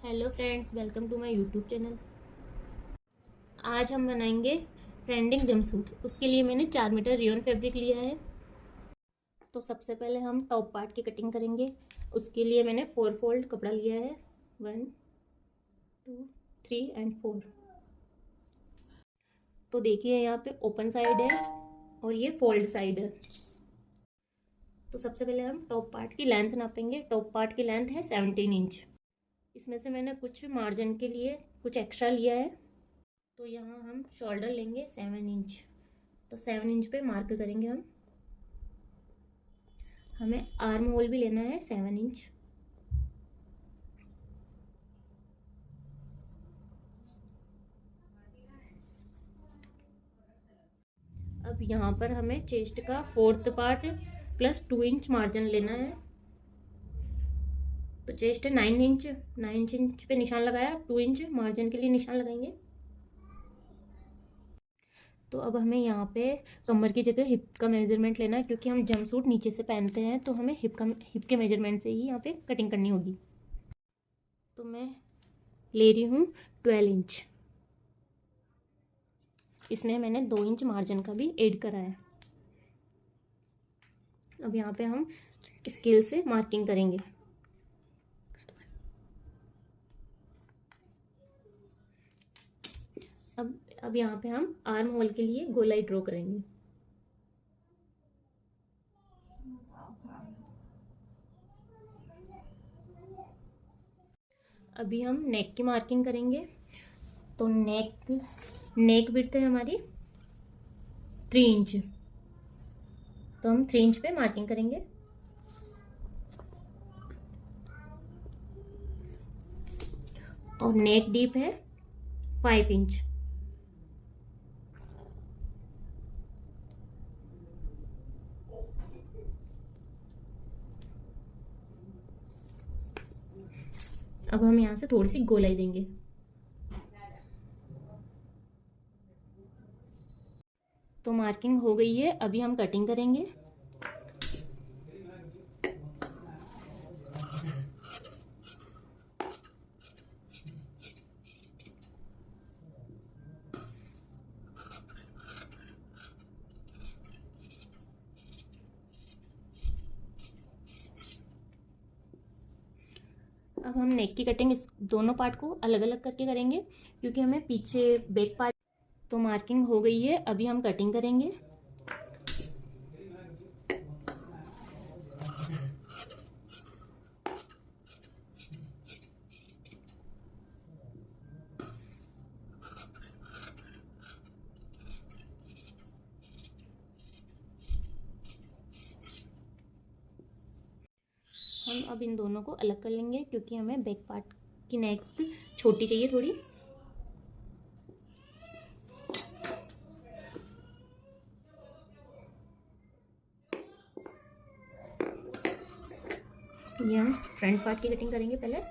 Hello friends, welcome to my YouTube channel. आज हम बनाएंगे ट्रेंडिंग जंपसूट। उसके लिए मैंने 4 मीटर रियोन फैब्रिक लिया है। तो सबसे पहले हम टॉप पार्ट की कटिंग करेंगे। उसके लिए मैंने 4 फोल्ड कपड़ा लिया है, 1 2 3 एंड 4। तो देखिए यहाँ पे ओपन साइड है और ये फोल्ड साइड है। तो सबसे पहले हम टॉप पार्ट की लेंथ नापेंगे। टॉप पार्ट की लेंथ है 17 इंच। इसमें से मैंने कुछ मार्जिन के लिए कुछ एक्स्ट्रा लिया है। तो यहाँ हम शोल्डर लेंगे 7 इंच। तो 7 इंच पे मार्क करेंगे हम। हमें आर्म होल भी लेना है 7 इंच। अब यहाँ पर हमें चेस्ट का 4th part plus 2 inch margin लेना है। तो चेस्ट है 9 इंच, 9 इंच पे निशान लगाया, 2 इंच मार्जिन के लिए निशान लगाएंगे। तो अब हमें यहाँ पे कमर की जगह हिप का मेजरमेंट लेना है, क्योंकि हम जंपसूट नीचे से पहनते हैं तो हमें हिप के मेजरमेंट से ही यहाँ पे कटिंग करनी होगी। तो मैं ले रही हूँ 12 इंच। इसमें मैंने 2 इंच मार्जिन का भी ऐड करा है। अब यहाँ पे हम स्केल से मार्किंग करेंगे। अब यहाँ पे हम आर्म होल के लिए गोलाई ड्रॉ करेंगे। अभी हम नेक की मार्किंग करेंगे। तो नेक विड्थ है हमारी 3 इंच। तो हम 3 इंच पे मार्किंग करेंगे। और नेक डीप है 5 इंच। अब हम यहाँ से थोड़ी सी गोलाई देंगे। तो मार्किंग हो गई है, अभी हम कटिंग करेंगे। अब हम नेक की कटिंग इस दोनों पार्ट को अलग अलग करके करेंगे, क्योंकि हमें पीछे बैक पार्ट। तो मार्किंग हो गई है, अभी हम कटिंग करेंगे। हम अब इन दोनों को अलग कर लेंगे, क्योंकि हमें बैक पार्ट की नेक छोटी चाहिए थोड़ी। ये हम फ्रंट पार्ट की कटिंग करेंगे पहले।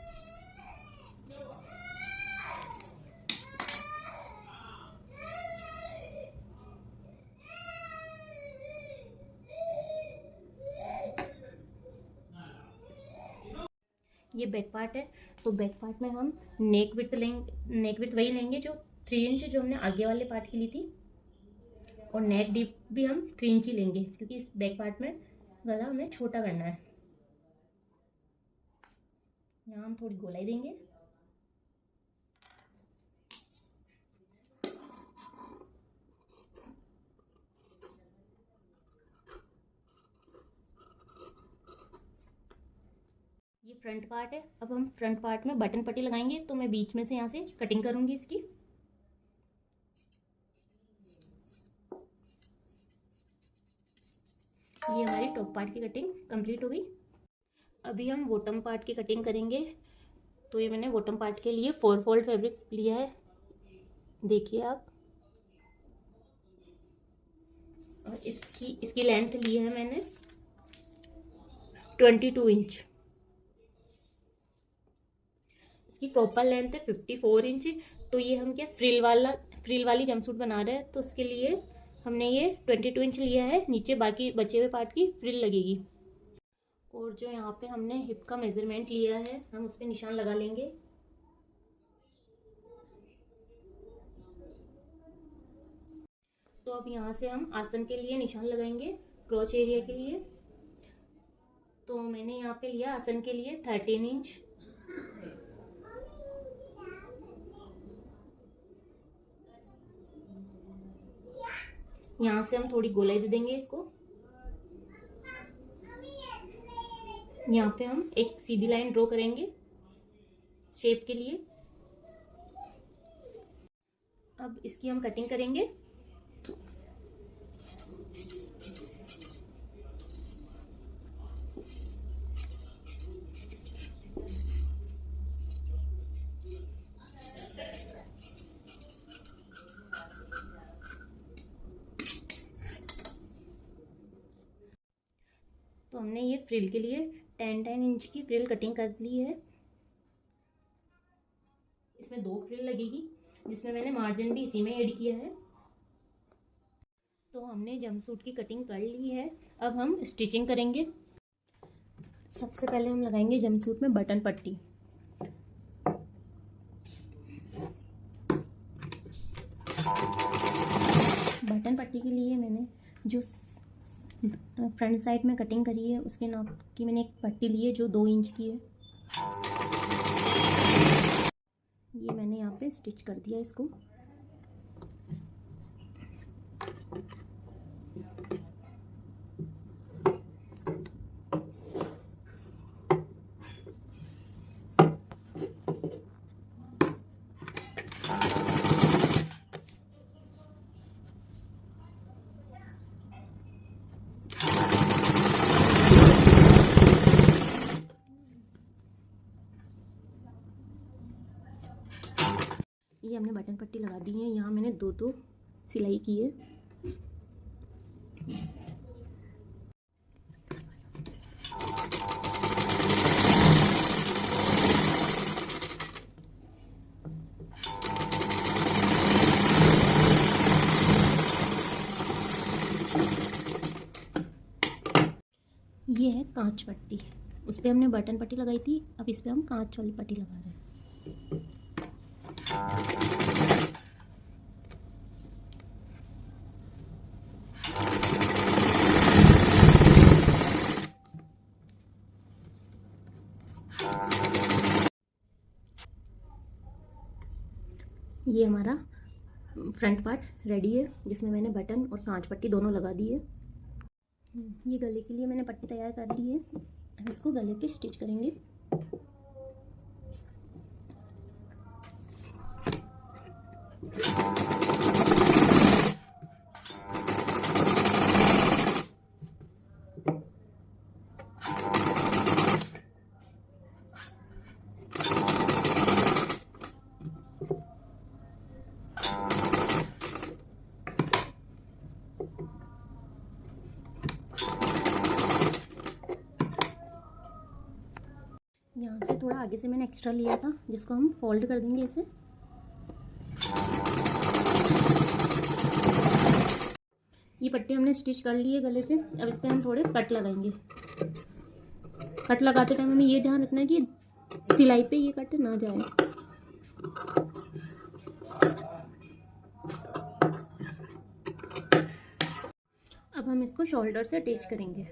ये बैक पार्ट है। तो बैक पार्ट में हम नेक विड्थ लेंगे। नेक विड्थ वही लेंगे जो 3 इंच जो हमने आगे वाले पार्ट की ली थी। और नेक डीप भी हम 3 इंच ही लेंगे, क्योंकि इस बैक पार्ट में गला हमें छोटा करना है। यहाँ हम थोड़ी गोलाई देंगे। ये फ्रंट पार्ट है। अब हम फ्रंट पार्ट में बटन पट्टी लगाएंगे। तो मैं बीच में से यहाँ से कटिंग करूंगी इसकी। ये हमारी टॉप पार्ट की कटिंग कंप्लीट हो गई। अभी हम बॉटम पार्ट की कटिंग करेंगे। तो ये मैंने बॉटम पार्ट के लिए 4 फोल्ड फैब्रिक लिया है, देखिए आप। और इसकी लेंथ ली है मैंने 22 इंच। इसकी प्रॉपर लेंथ है 54 इंच। तो ये हम क्या फ्रिल वाली जंपसूट बना रहे हैं, तो उसके लिए हमने ये 22 इंच लिया है। नीचे बाकी बचे हुए पार्ट की फ्रिल लगेगी। और जो यहाँ पे हमने हिप का मेजरमेंट लिया है, हम उस पर निशान लगा लेंगे। तो अब यहाँ से हम आसन के लिए निशान लगाएंगे क्रोच एरिया के लिए। तो मैंने यहाँ पे लिया आसन के लिए 13 इंच। यहाँ से हम थोड़ी गोलाई दे देंगे इसको। यहाँ पे हम एक सीधी लाइन ड्रॉ करेंगे शेप के लिए। अब इसकी हम कटिंग करेंगे। तो हमने ये फ्रिल के लिए 10 इंच की फ्रिल कटिंग कर ली है। इसमें 2 फ्रिल लगेगी, जिसमें मैंने मार्जिन भी इसी में ऐड किया है। तो हमने जंपसूट की कटिंग कर ली है। अब हम स्टिचिंग करेंगे। सबसे पहले हम लगाएंगे जंपसूट में बटन पट्टी। बटन पट्टी के लिए मैंने जो फ्रंट साइड में कटिंग करी है उसके नाप की मैंने एक पट्टी ली है जो 2 इंच की है। ये मैंने यहाँ पे स्टिच कर दिया इसको। ये हमने बटन पट्टी लगा दी है। यहाँ मैंने 2 सिलाई की है। ये है कांच पट्टी, उस पर हमने बटन पट्टी लगाई थी। अब इस पर हम कांच वाली पट्टी लगा रहे हैं। ये हमारा फ्रंट पार्ट रेडी है, जिसमें मैंने बटन और कांच पट्टी दोनों लगा दी है। ये गले के लिए मैंने पट्टी तैयार कर ली है। अब इसको गले पे स्टिच करेंगे। यहाँ से थोड़ा आगे से मैंने एक्स्ट्रा लिया था, जिसको हम फोल्ड कर देंगे इसे। ये पट्टी हमने स्टिच कर ली है गले पे। अब इस पे हम थोड़े कट लगाएंगे। कट लगाते टाइम हमें ये ध्यान रखना है कि सिलाई पे ये कट ना जाए। अब हम इसको शोल्डर से अटैच करेंगे।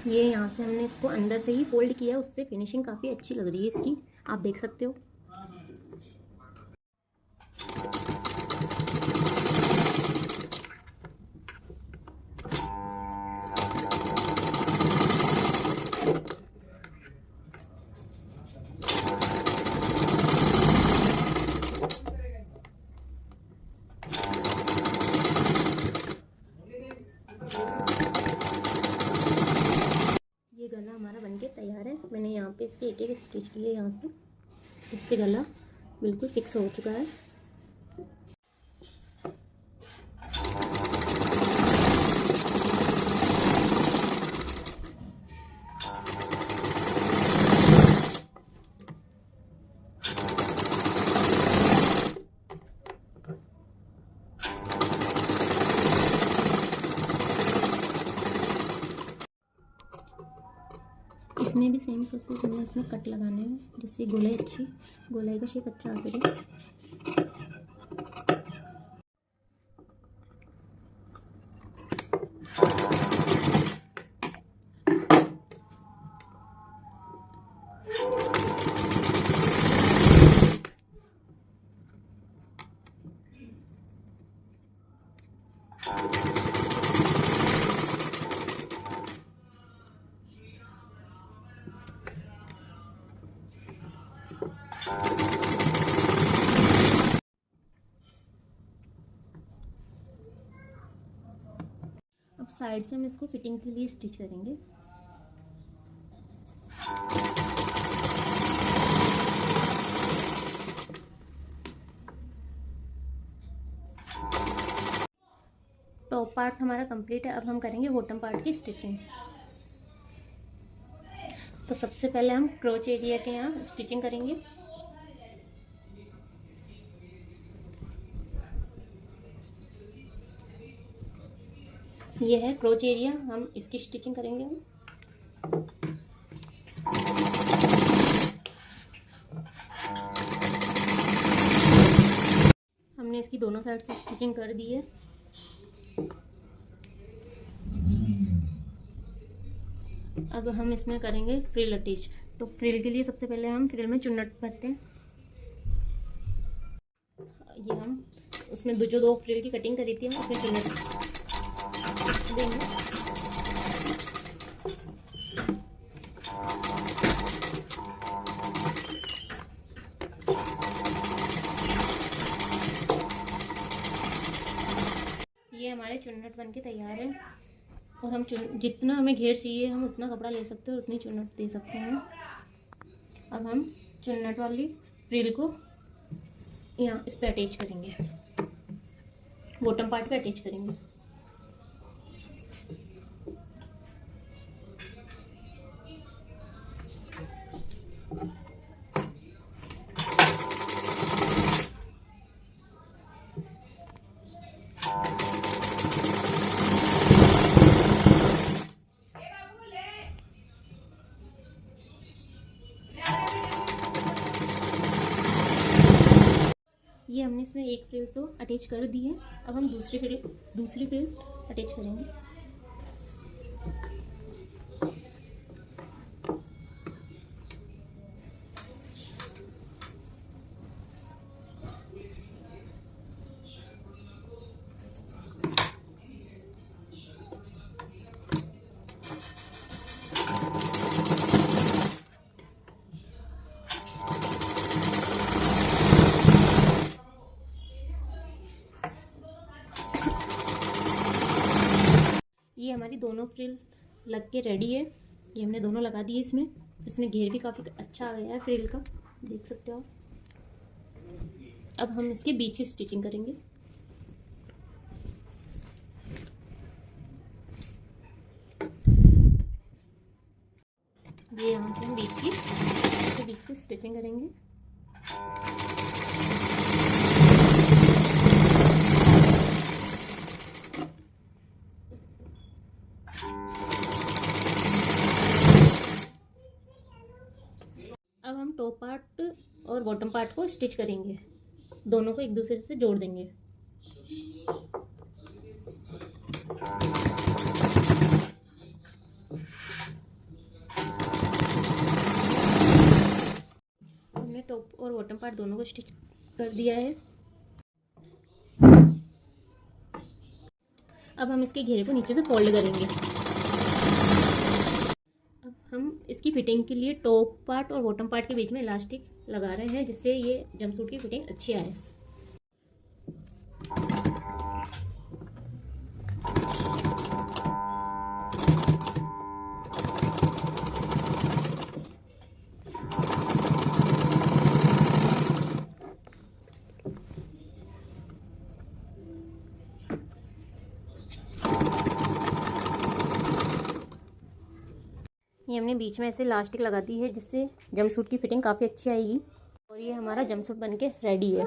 ये यहाँ से हमने इसको अंदर से ही फोल्ड किया, उससे फिनिशिंग काफ़ी अच्छी लग रही है इसकी, आप देख सकते हो। ये गला हमारा बनके तैयार है। मैंने यहाँ पे इसके एक एक स्टिच किए यहाँ से, इससे गला बिल्कुल फिक्स हो चुका है। इसमें भी सेम प्रोसेस हमें इसमें कट लगाने हैं, जिससे गोलाई का शेप अच्छा आ सके। अब साइड से हम इसको फिटिंग के लिए स्टिच करेंगे। टॉप पार्ट हमारा कंप्लीट है। अब हम करेंगे बॉटम पार्ट की स्टिचिंग। तो सबसे पहले हम क्रोच एरिया के यहाँ स्टिचिंग करेंगे। ये है क्रोच एरिया, हम इसकी स्टिचिंग करेंगे। हमने इसकी दोनों साइड से स्टिचिंग कर दी है। अब हम इसमें करेंगे फ्रिल अटैच। तो फ्रिल के लिए सबसे पहले हम फ्रिल में चुन्नट भरते हैं। ये हम उसमें जो दो फ्रिल की कटिंग करी थी हम उसमें चुन्नट देंगे। ये हमारे चुन्नट बनके तैयार है। और हम जितना हमें घेर चाहिए हम उतना कपड़ा ले सकते हैं और उतनी चुन्नट दे सकते हैं। अब हम चुन्नट वाली फ्रिल को यहाँ इस पे अटैच करेंगे, बॉटम पार्ट पे अटैच करेंगे। ये हमने इसमें एक फ्रिल तो अटैच कर दी है। अब हम दूसरी फ्रिल अटैच करेंगे। ये हमारी दोनों फ्रिल लग के रेडी है। ये हमने दोनों लगा दी है। इसमें घेर भी काफ़ी अच्छा आ गया है फ्रिल का, देख सकते हो। अब हम इसके बीच की स्टिचिंग करेंगे। ये यहाँ पे हम बीच से स्टिचिंग करेंगे। अब हम टॉप पार्ट और बॉटम पार्ट को स्टिच करेंगे, दोनों को एक दूसरे से जोड़ देंगे। हमने टॉप और बॉटम पार्ट दोनों को स्टिच कर दिया है। अब हम इसके घेरे को नीचे से फोल्ड करेंगे। अब हम इसकी फिटिंग के लिए टॉप पार्ट और बॉटम पार्ट के बीच में इलास्टिक लगा रहे हैं, जिससे ये जंपसूट की फिटिंग अच्छी आए। ये हमने बीच में ऐसे इलास्टिक लगा दी है जिससे जंपसूट की फिटिंग काफ़ी अच्छी आएगी। और ये हमारा जंपसूट बनके रेडी है।